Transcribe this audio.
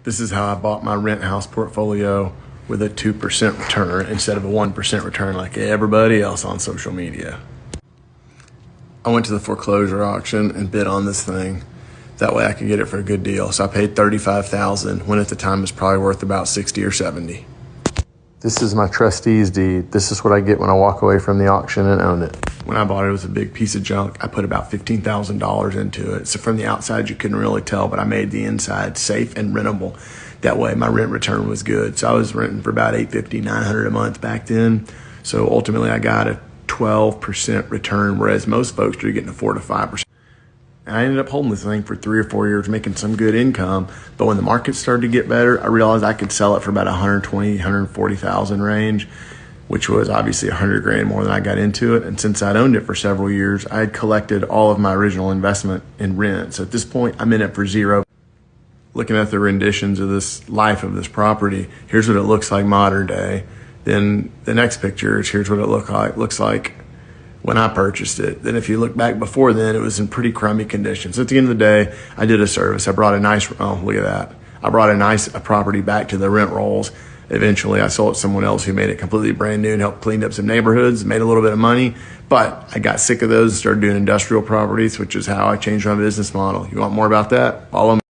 This is how I bought my rent house portfolio with a 2% return instead of a 1% return like everybody else on social media. I went to the foreclosure auction and bid on this thing. That way I could get it for a good deal. So I paid $35,000 when at the time it was probably worth about 60 or 70. This is my trustee's deed. This is what I get when I walk away from the auction and own it. When I bought it, it was a big piece of junk. I put about $15,000 into it. So from the outside, you couldn't really tell, but I made the inside safe and rentable. That way my rent return was good. So I was renting for about $850, $900 a month back then. So ultimately I got a 12% return, whereas most folks are getting a 4 to 5%. And I ended up holding this thing for 3 or 4 years, making some good income. But when the market started to get better, I realized I could sell it for about 120, 140,000 range, which was obviously $100,000 more than I got into it. And since I'd owned it for several years, I had collected all of my original investment in rent. So at this point, I'm in it for zero. Looking at the renditions of this life of this property, here's what it looks like modern day. Then the next picture is here's what it looks like when I purchased it. Then if you look back before then, it was in pretty crummy condition. So at the end of the day, I did a service. I brought a nice, oh, look at that. I brought a property back to the rent rolls. Eventually I sold it to someone else who made it completely brand new and helped clean up some neighborhoods, made a little bit of money. But I got sick of those and started doing industrial properties, which is how I changed my business model. You want more about that? Follow me.